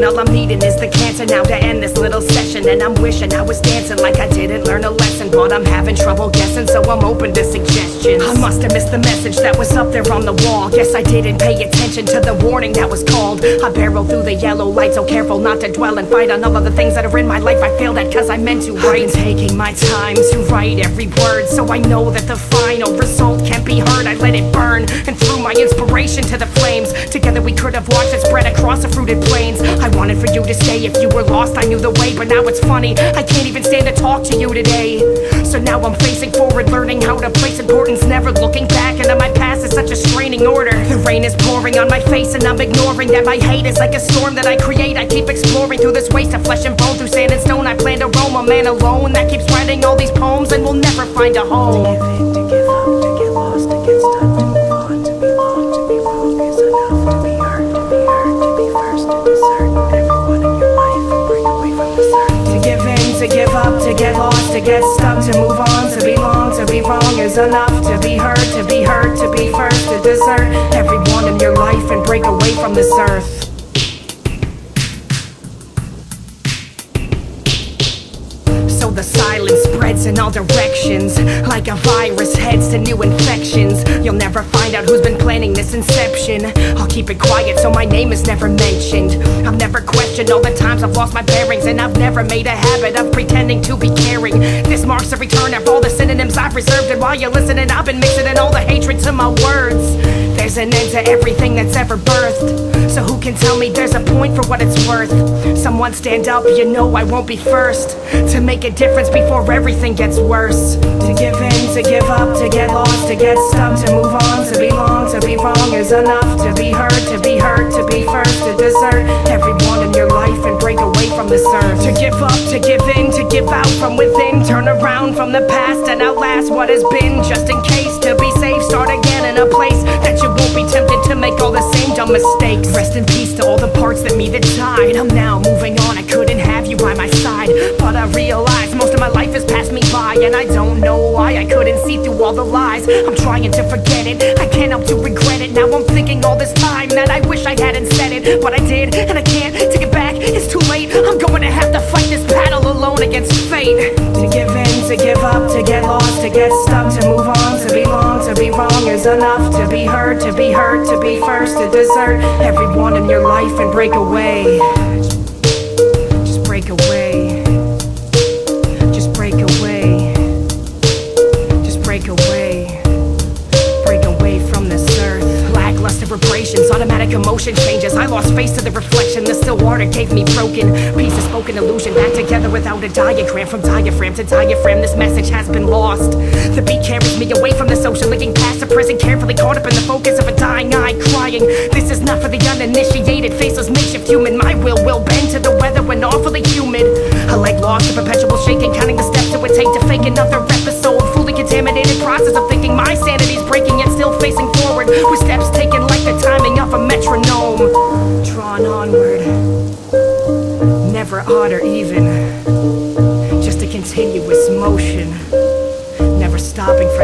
All I'm needing is the cancer now to end this little session. And I'm wishing I was dancing like I didn't learn a lesson, but I'm having trouble guessing, so I'm open to suggestions. I must have missed the message that was up there on the wall. Guess I didn't pay attention to the warning that was called. I barrel through the yellow light, so careful not to dwell and fight on all of the things that are in my life I failed at cause I meant to write. I've been taking my time to write every word, so I know that the final result can't be heard. I let it burn and threw my inspiration to the flames. Together we could have watched it spread across the fruited plains. I wanted for you to stay. If you were lost, I knew the way, but now it's funny, I can't even stand to talk to you today. So now I'm facing forward, learning how to place importance, never looking back, and my past is such a straining order. The rain is pouring on my face and I'm ignoring that my hate is like a storm that I create. I keep exploring through this waste of flesh and bone, through sand and stone. I plan to roam, a man alone that keeps writing all these poems and will never find a home. To give in, to give up, to get lost, to get stuck, to move on, to be long, to be wrong is enough. To be hurt, to be hurt, to be first, to desert everyone in your life and break away from this earth. To give in, to give up, to get lost, to get stuck, to move on, to be long, to be wrong is enough. To be hurt, to be hurt, to be first, to desert everyone in your life and break away from this earth. So the silence spreads in all directions, like a virus heads to new infections. You'll never find out who's been planning this inception. I'll keep it quiet so my name is never mentioned. I've never questioned all the times I've lost my bearings, and I've never made a habit of pretending to be caring. This marks a return of all the synonyms I've reserved, and while you're listening I've been mixing in all the hatred to my words. There's an end to everything that's ever birthed, so who can tell me there's a point for what it's worth? Someone stand up, you know I won't be first to make a difference before everything gets worse. To give in, to give up, to get lost, to get stuck, to move on, to be long, to be wrong is enough. To be hurt, to be hurt, to be first, to desert everyone in your life and break away from this earth. To give up, to give in, to give out from within, turn around from the past and outlast what has been, just in case. To be safe, start again in a place that you won't be tempted to make all the same dumb mistakes. Rest in peace to all the parts that me that died. I'm now moving on, I couldn't have you by my side, but I realized most of my life has passed me by, and I don't know why I couldn't see through all the lies. I'm trying to forget it, I can't help to regret it. Now I'm thinking all this time that I wish I hadn't said it, but I did, and I can't take it back, it's too late. I'm going to have to fight this battle alone against fate. To give in, to give up, to get lost, to get stuck, to move on, to be long, to be wrong is enough. To be hurt, to be hurt, to be first, to desert everyone in your life and break away. Just break away. Just break away. Just break away. Break away from this earth. Lackluster vibrations, automatic emotion changes. I lost face to the reflection, the still water gave me broken pieces, spoken illusion, back together without a diagram. From diaphragm to diaphragm, this message has been lost. The beat carries me away from this ocean, looking past the prison, carefully caught up in the focus of a dying eye, crying. This is not for the uninitiated, faceless makeshift human. My will bend to the weather when awfully humid. A leg lost, a perpetual shaking, counting the steps it would take to fake another episode. Fully contaminated process of thinking my sanity's breaking, yet still facing forward with steps taken like the timing of a metronome. Drawn onward, never odd or even, just a continuous motion, never stopping for